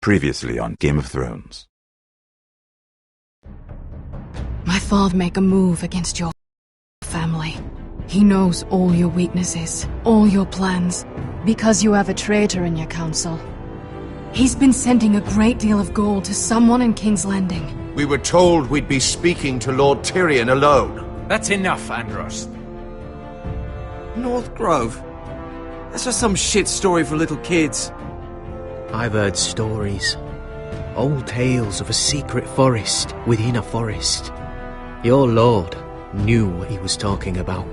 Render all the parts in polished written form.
Previously on Game of Thrones. My father make a move against your family. He knows all your weaknesses, all your plans, because you have a traitor in your council. He's been sending a great deal of gold to someone in King's Landing. We were told we'd be speaking to Lord Tyrion alone. That's enough, Andros. North Grove? That's just some shit story for little kids. I've heard stories. Old tales of a secret forest within a forest. Your lord knew what he was talking about.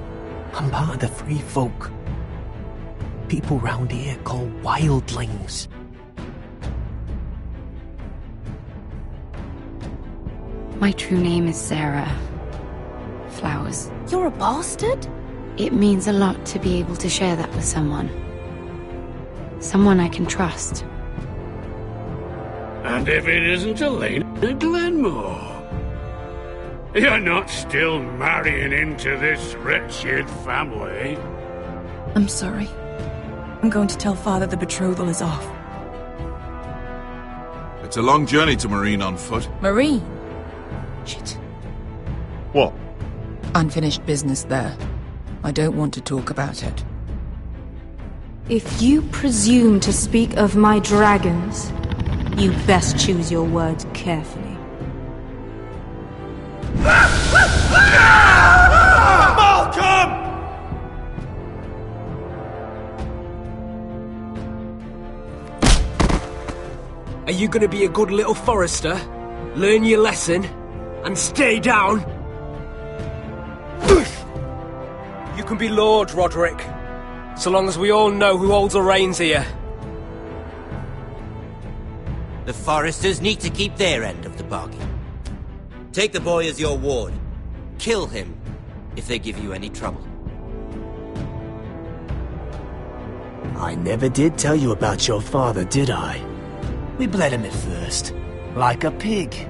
I'm part of the free folk. People round here call wildlings. My true name is Sarah Flowers. You're a bastard? It means a lot to be able to share that with someone. Someone I can trust. And if it isn't Elena Glenmore, you're not still marrying into this wretched family. I'm sorry. I'm going to tell Father the betrothal is off. It's a long journey to Marine on foot. Marine? Shit. What? Unfinished business there. I don't want to talk about it. If you presume to speak of my dragons, you best choose your words carefully. Malcolm! Are you gonna be a good little forester? Learn your lesson? And stay down? You can be Lord, Roderick. So long as we all know who holds the reins here. The foresters need to keep their end of the bargain. Take the boy as your ward. Kill him if they give you any trouble. I never did tell you about your father, did I? We bled him at first, like a pig.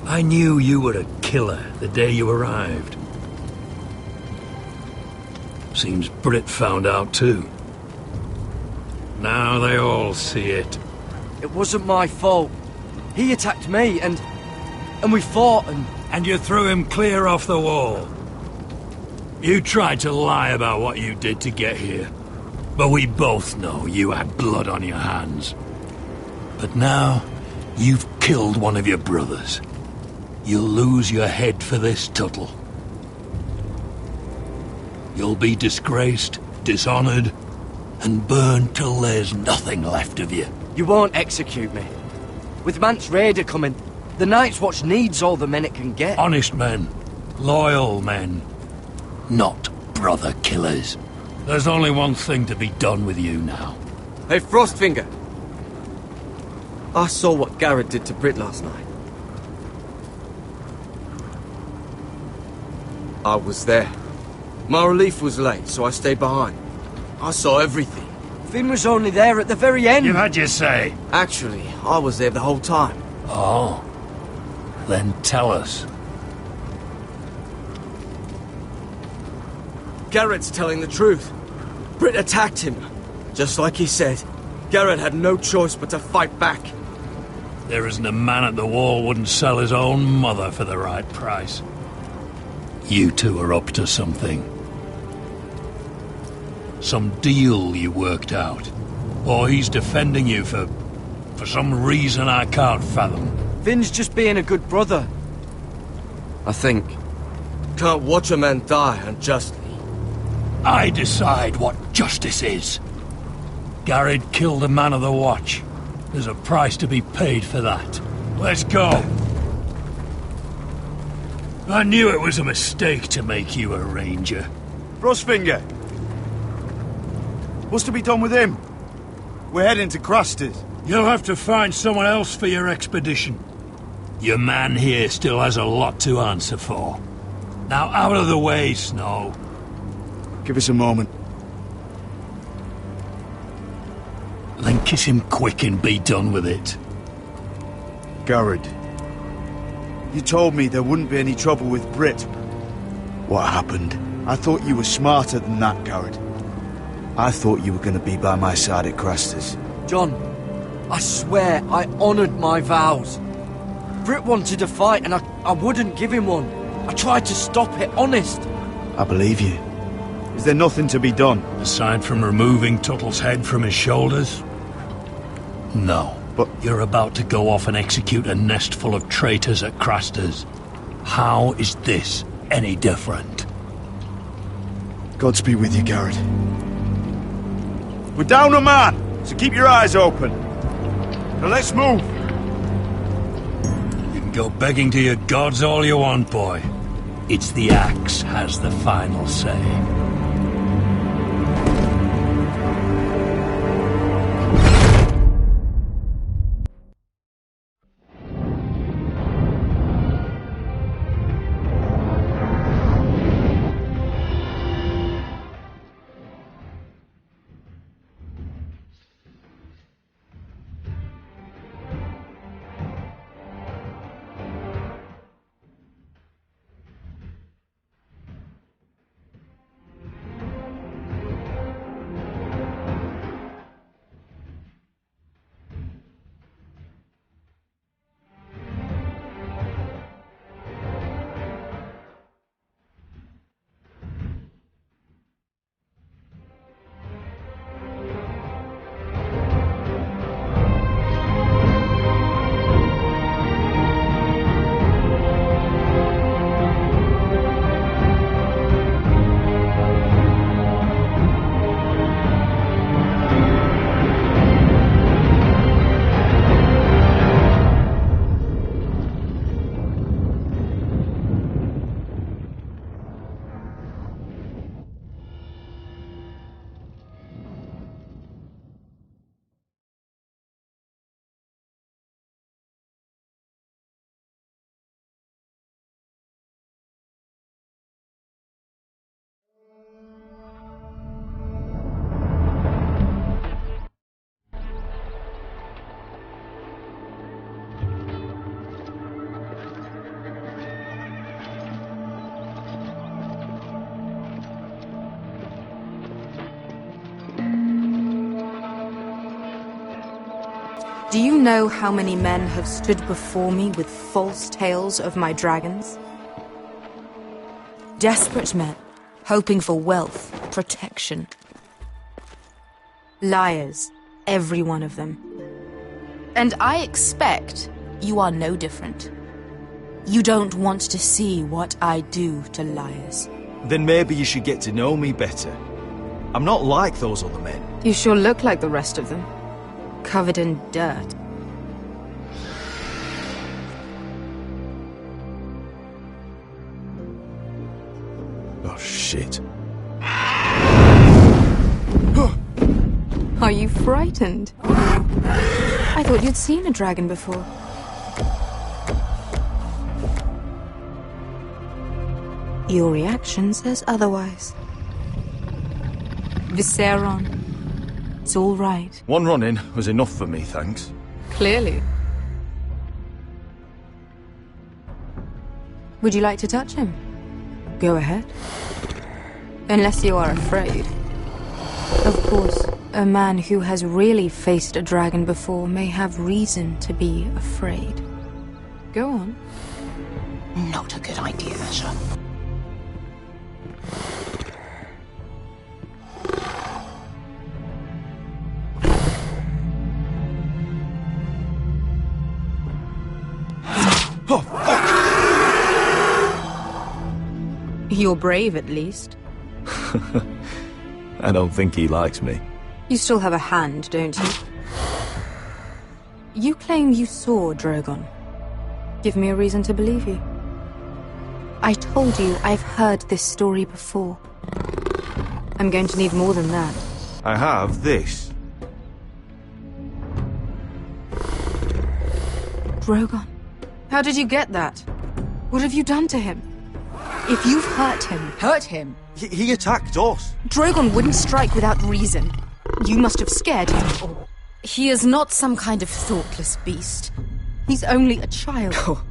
I knew you were a killer the day you arrived. Seems Britt found out too. Now they all see it. It wasn't my fault. He attacked me and we fought and... And you threw him clear off the wall. You tried to lie about what you did to get here. But we both know you had blood on your hands. But now, you've killed one of your brothers. You'll lose your head for this, Tuttle. You'll be disgraced, dishonoured, and burned till there's nothing left of you. You won't execute me. With Mance Raider coming, the Night's Watch needs all the men it can get. Honest men. Loyal men. Not brother killers. There's only one thing to be done with you now. Hey, Frostfinger. I saw what Garrett did to Britt last night. I was there. My relief was late, so I stayed behind. I saw everything. Finn was only there at the very end. You've had your say. Actually, I was there the whole time. Oh. Then tell us. Garrett's telling the truth. Britt attacked him. Just like he said, Garrett had no choice but to fight back. There isn't a man at the wall wouldn't sell his own mother for the right price. You two are up to something. Some deal you worked out. Or he's defending you for some reason I can't fathom? Finn's just being a good brother. I think. Can't watch a man die unjustly. I decide what justice is. Garrett killed a man of the watch. There's a price to be paid for that. Let's go. I knew it was a mistake to make you a ranger. Frostfinger! What's to be done with him? We're heading to Craster's. You'll have to find someone else for your expedition. Your man here still has a lot to answer for. Now out of the way, Snow. Give us a moment. Then kiss him quick and be done with it. Garrett, you told me there wouldn't be any trouble with Brit. What happened? I thought you were smarter than that, Garrett. I thought you were going to be by my side at Craster's. John, I swear I honoured my vows. Brit wanted a fight and I wouldn't give him one. I tried to stop it, honest. I believe you. Is there nothing to be done? Aside from removing Tuttle's head from his shoulders? No. But you're about to go off and execute a nest full of traitors at Craster's. How is this any different? Godspeed with you, Garrett. We're down a man, so keep your eyes open. Now let's move. You can go begging to your gods all you want, boy. It's the axe has the final say. Do you know how many men have stood before me with false tales of my dragons? Desperate men, hoping for wealth, protection. Liars, every one of them. And I expect you are no different. You don't want to see what I do to liars. Then maybe you should get to know me better. I'm not like those other men. You sure look like the rest of them. Covered in dirt. Oh, shit. Are you frightened? I thought you'd seen a dragon before. Your reaction says otherwise. Viseron. It's all right. One run-in was enough for me, thanks. Clearly. Would you like to touch him? Go ahead. Unless you are afraid. Of course, a man who has really faced a dragon before may have reason to be afraid. Go on. Not a good idea, sir. Oh, fuck! You're brave, at least. I don't think he likes me. You still have a hand, don't you? You claim you saw Drogon. Give me a reason to believe you. I told you I've heard this story before. I'm going to need more than that. I have this. Drogon. How did you get that? What have you done to him? If you've hurt him... Hurt him? He attacked us. Drogon wouldn't strike without reason. You must have scared him, or... He is not some kind of thoughtless beast. He's only a child. Oh,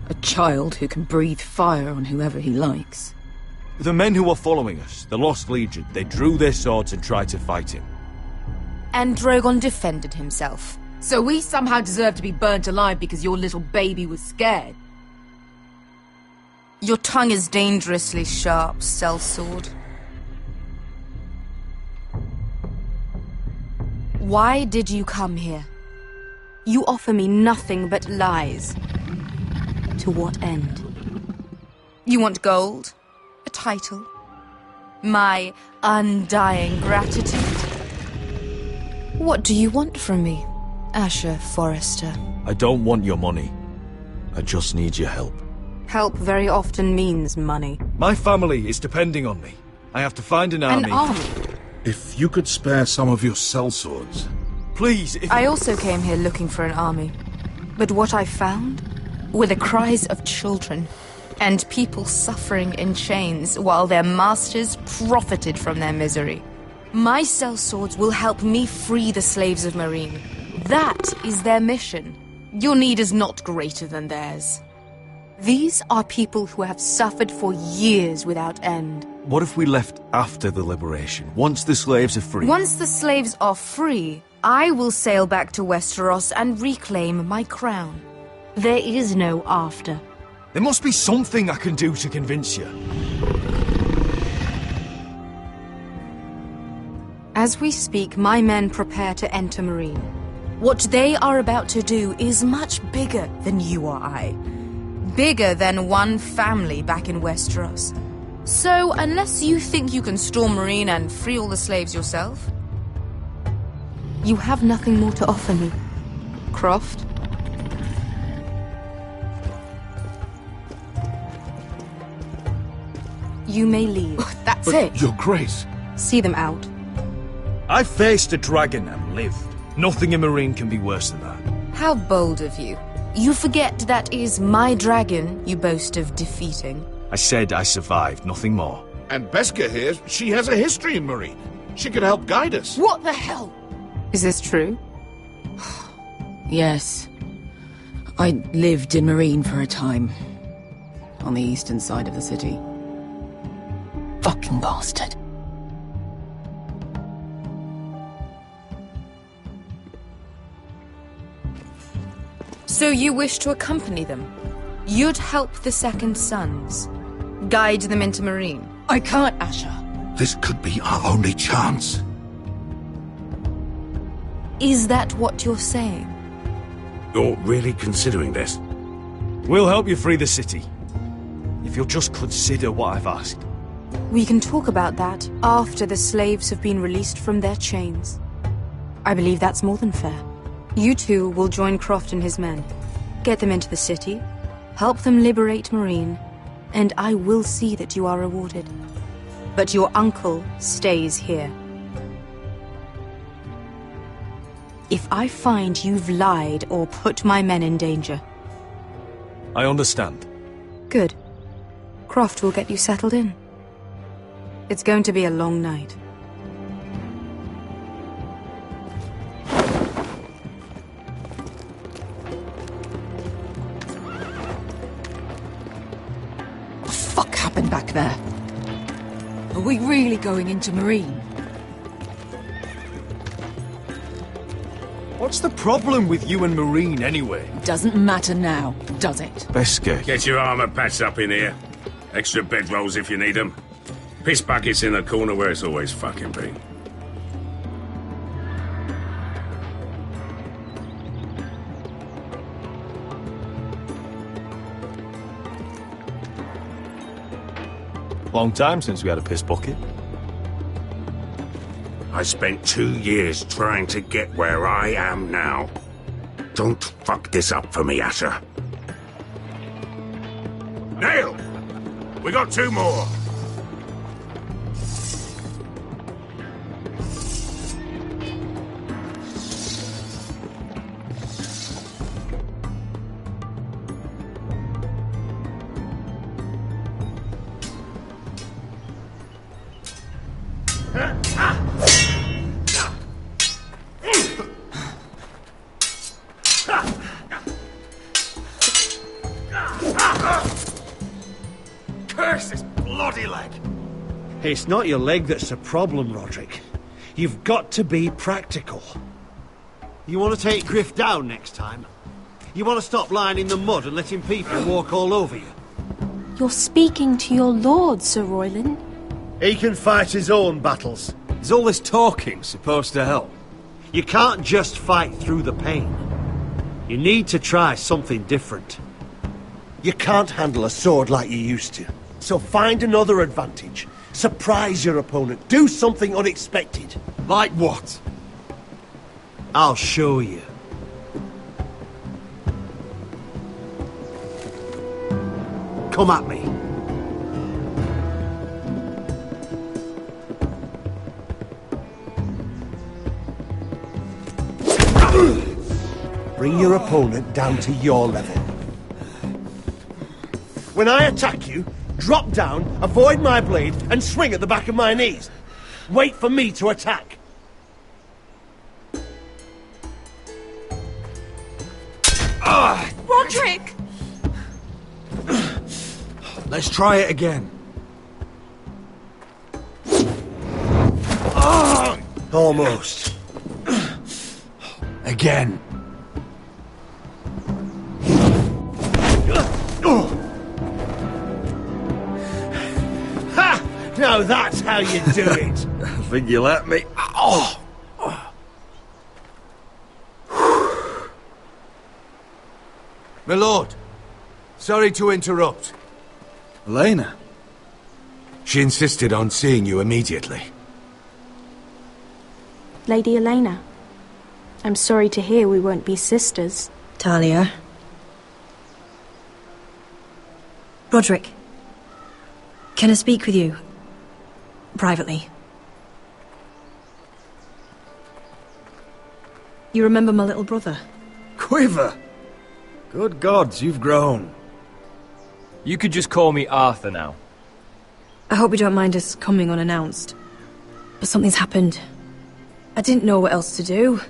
a child who can breathe fire on whoever he likes. The men who were following us, the Lost Legion, they drew their swords and tried to fight him. And Drogon defended himself. So we somehow deserve to be burnt alive because your little baby was scared? Your tongue is dangerously sharp, sellsword. Why did you come here? You offer me nothing but lies. To what end? You want gold? A title? My undying gratitude? What do you want from me, Asher Forrester? I don't want your money. I just need your help. Help very often means money. My family is depending on me. I have to find an army. An army? If you could spare some of your sellswords. Please, if... I also came here looking for an army. But what I found were the cries of children and people suffering in chains while their masters profited from their misery. My sellswords will help me free the slaves of Meereen. That is their mission. Your need is not greater than theirs. These are people who have suffered for years without end. What if we left after the liberation, once the slaves are free? Once the slaves are free, I will sail back to Westeros and reclaim my crown. There is no after. There must be something I can do to convince you. As we speak, my men prepare to enter Meereen. What they are about to do is much bigger than you or I. Bigger than one family back in Westeros. So, unless you think you can storm Meereen and free all the slaves yourself, you have nothing more to offer me, Croft. You may leave. That's it. Your Grace. See them out. I faced a dragon and lived. Nothing in Meereen can be worse than that. How bold of you. You forget that is my dragon you boast of defeating. I said I survived, nothing more. And Beska here, she has a history in Meereen. She could help guide us. What the hell? Is this true? Yes. I lived in Meereen for a time. On the eastern side of the city. Fucking bastard. So you wish to accompany them? You'd help the Second Sons? Guide them into Meereen? I can't, Asher. This could be our only chance. Is that what you're saying? You're really considering this? We'll help you free the city. If you'll just consider what I've asked. We can talk about that after the slaves have been released from their chains. I believe that's more than fair. You two will join Croft and his men. Get them into the city, help them liberate Meereen, and I will see that you are rewarded. But your uncle stays here. If I find you've lied or put my men in danger... I understand. Good. Croft will get you settled in. It's going to be a long night. What the fuck happened back there? Are we really going into Meereen? What's the problem with you and Meereen, anyway? Doesn't matter now, does it? Beska. Get your armor patched up in here. Extra bedrolls if you need them. Piss buckets in the corner where it's always fucking been. Long time since we had a piss bucket. I spent 2 years trying to get where I am now. Don't fuck this up for me, Asher. Nail! We got 2 more! Curse this bloody leg! It's not your leg that's a problem, Roderick. You've got to be practical. You want to take Griff down next time? You want to stop lying in the mud and letting people walk all over you? You're speaking to your lord, Sir Royland. He can fight his own battles. Is all this talking supposed to help? You can't just fight through the pain. You need to try something different. You can't handle a sword like you used to. So find another advantage. Surprise your opponent. Do something unexpected. Like what? I'll show you. Come at me. Bring your opponent down to your level. When I attack you, drop down, avoid my blade, and swing at the back of my knees. Wait for me to attack. Roderick! Let's try it again. Almost. Again. Ha! Now that's how you do it. I think you let me. Oh! My lord, sorry to interrupt. Elena? She insisted on seeing you immediately. Lady Elena, I'm sorry to hear we won't be sisters. Talia. Roderick. Can I speak with you? Privately. You remember my little brother? Quiver! Good gods, you've grown. You could just call me Arthur now. I hope you don't mind us coming unannounced. But something's happened. I didn't know what else to do.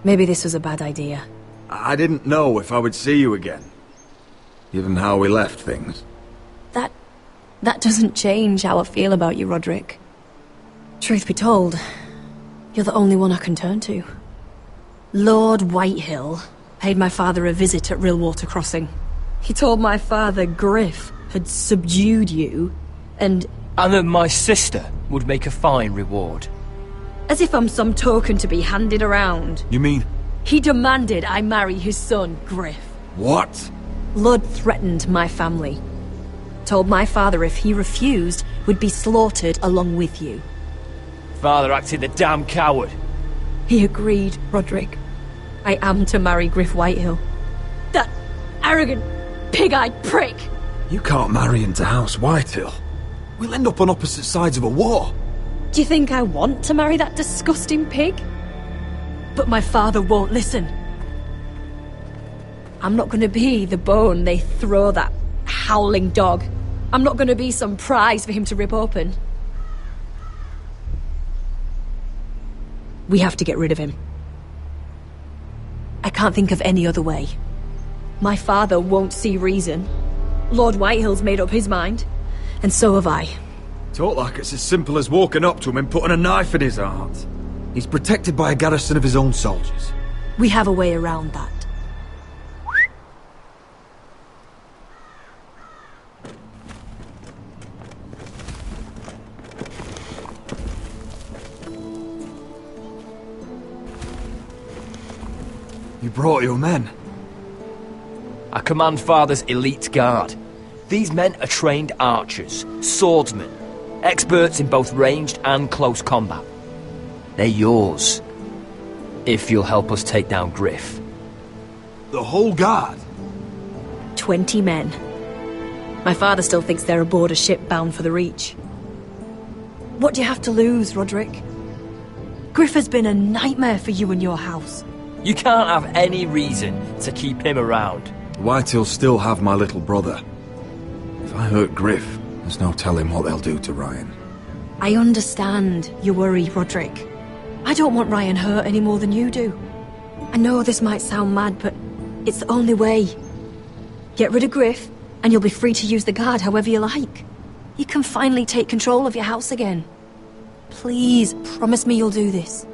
Maybe this was a bad idea. I didn't know if I would see you again. Given how we left things. That doesn't change how I feel about you, Roderick. Truth be told, you're the only one I can turn to. Lord Whitehill paid my father a visit at Rillwater Crossing. He told my father Griff had subdued you, and that my sister would make a fine reward. As if I'm some token to be handed around. You mean? He demanded I marry his son, Griff. What? Lord threatened my family. Told my father if he refused, would be slaughtered along with you. Father acted the damn coward. He agreed, Roderick. I am to marry Griff Whitehill. That arrogant, pig-eyed prick! You can't marry into House Whitehill. We'll end up on opposite sides of a war. Do you think I want to marry that disgusting pig? But my father won't listen. I'm not gonna be the bone they throw that howling dog. I'm not gonna be some prize for him to rip open. We have to get rid of him. I can't think of any other way. My father won't see reason. Lord Whitehill's made up his mind. And so have I. Talk like it's as simple as walking up to him and putting a knife in his heart. He's protected by a garrison of his own soldiers. We have a way around that. You brought your men. I command Father's elite guard. These men are trained archers, swordsmen, experts in both ranged and close combat. They're yours, if you'll help us take down Griff. The whole guard? 20 men. My father still thinks they're aboard a ship bound for the Reach. What do you have to lose, Roderick? Griff has been a nightmare for you and your house. You can't have any reason to keep him around. Whitehills still have my little brother. If I hurt Griff, there's no telling what they'll do to Ryan. I understand your worry, Roderick. I don't want Ryan hurt any more than you do. I know this might sound mad, but it's the only way. Get rid of Griff, and you'll be free to use the guard however you like. You can finally take control of your house again. Please, promise me you'll do this.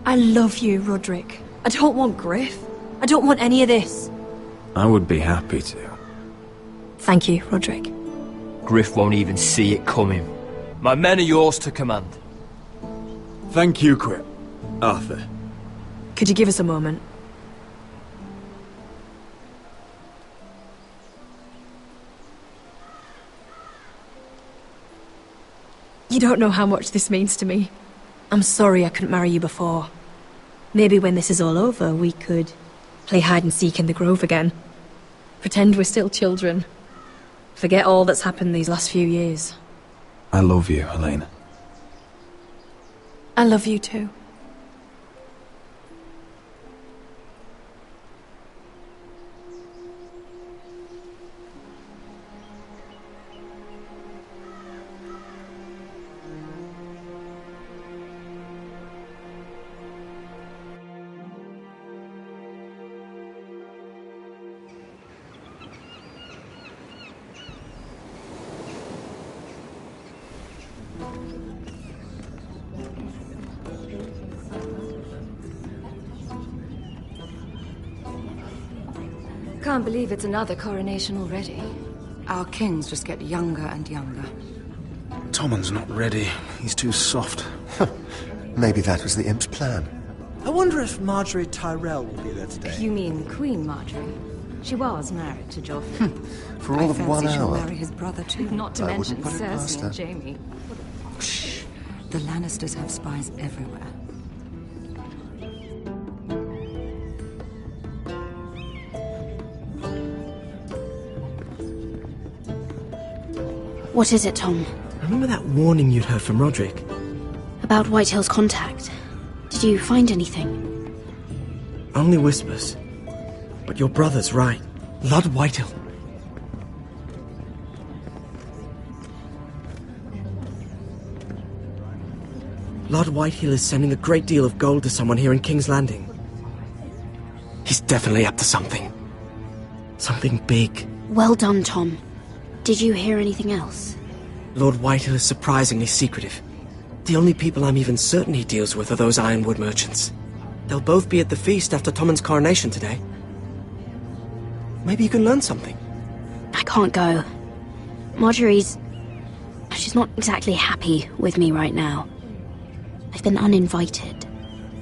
I love you, Roderick. I don't want Griff. I don't want any of this. I would be happy to. Thank you, Roderick. Griff won't even see it coming. My men are yours to command. Thank you, Quip. Arthur. Could you give us a moment? You don't know how much this means to me. I'm sorry I couldn't marry you before. Maybe when this is all over, we could play hide and seek in the grove again. Pretend we're still children. Forget all that's happened these last few years. I love you, Helena. I love you too. Can't believe it's another coronation already. Our kings just get younger and younger. Tommen's not ready. He's too soft. Maybe that was the imp's plan. I wonder if Marjorie Tyrell will be there today. You mean Queen Marjorie? She was married to Joffrey. For all of 1 she'll hour. marry his brother too. Not to I mention wouldn't put it past Cersei her. and Jaime. Shh. The Lannisters have spies everywhere. What is it, Tom? Remember that warning you'd heard from Roderick? About Whitehill's contact. Did you find anything? Only whispers. But your brother's right. Lord Whitehill. Lord Whitehill is sending a great deal of gold to someone here in King's Landing. He's definitely up to something. Something big. Well done, Tom. Did you hear anything else? Lord Whitehill is surprisingly secretive. The only people I'm even certain he deals with are those ironwood merchants. They'll both be at the feast after Tommen's coronation today. Maybe you can learn something. I can't go. Marjorie's... she's not exactly happy with me right now. I've been uninvited.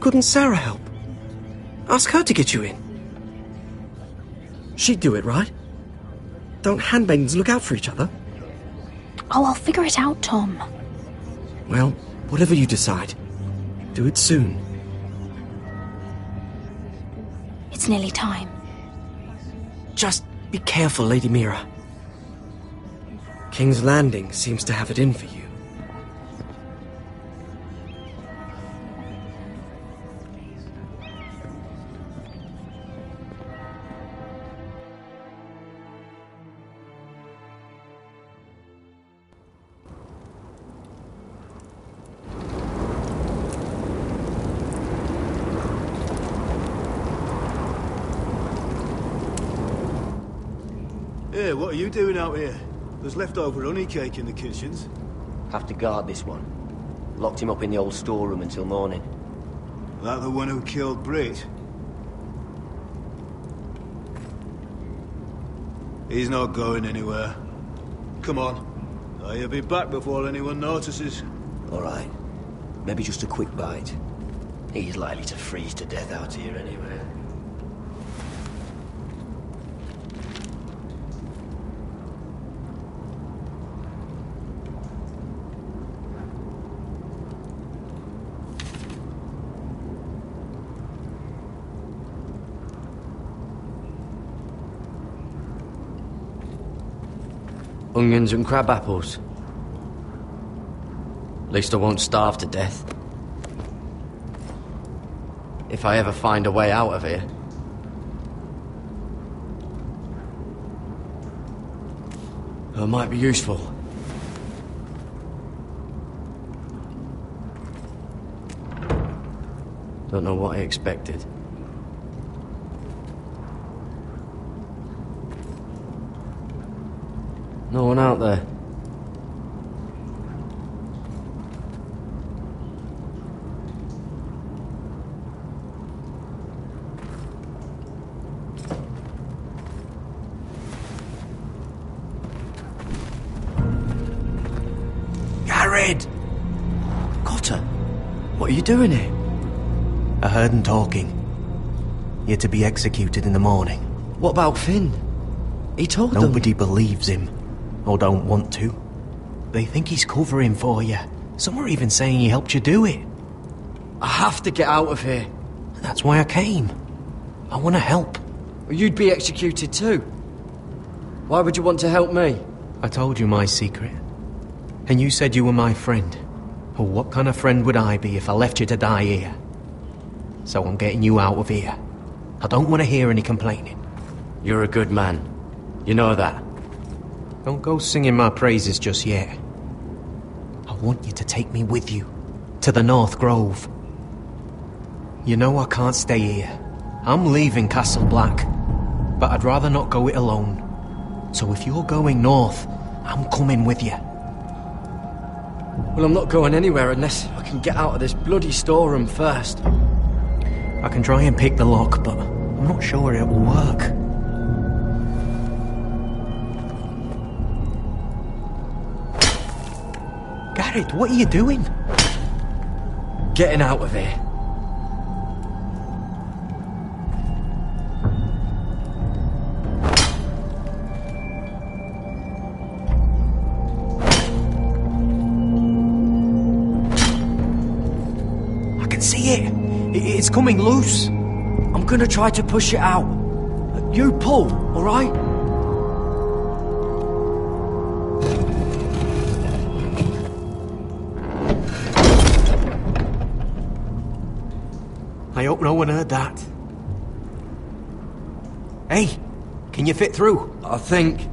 Couldn't Sarah help? Ask her to get you in. She'd do it, right? Don't handmaidens look out for each other? Oh, I'll figure it out, Tom. Well, whatever you decide, do it soon. It's nearly time. Just be careful, Lady Mira. King's Landing seems to have it in for you. Hey, what are you doing out here? There's leftover honey cake in the kitchens. Have to guard this one. Locked him up in the old storeroom until morning. That the one who killed Brit? He's not going anywhere. Come on. He'll be back before anyone notices. All right. Maybe just a quick bite. He's likely to freeze to death out here anyway. Onions and crab apples. At least I won't starve to death. If I ever find a way out of here. It might be useful. Don't know what I expected. No one out there. Garrett! Cotter, what are you doing here? I heard him talking. You're to be executed in the morning. What about Finn? He told them. Nobody believes him. Or don't want to. They think he's covering for you. Some are even saying he helped you do it. I have to get out of here. That's why I came. I want to help. Well, you'd be executed too. Why would you want to help me? I told you my secret. And you said you were my friend. Well, what kind of friend would I be if I left you to die here? So I'm getting you out of here. I don't want to hear any complaining. You're a good man. You know that. Don't go singing my praises just yet. I want you to take me with you. To the North Grove. You know I can't stay here. I'm leaving Castle Black. But I'd rather not go it alone. So if you're going north, I'm coming with you. Well, I'm not going anywhere unless I can get out of this bloody storeroom first. I can try and pick the lock, but I'm not sure it will work. Garrett, what are you doing? Getting out of here. I can see it. It's coming loose. I'm gonna try to push it out. You pull, all right? I hope no one heard that. Hey, can you fit through? I think.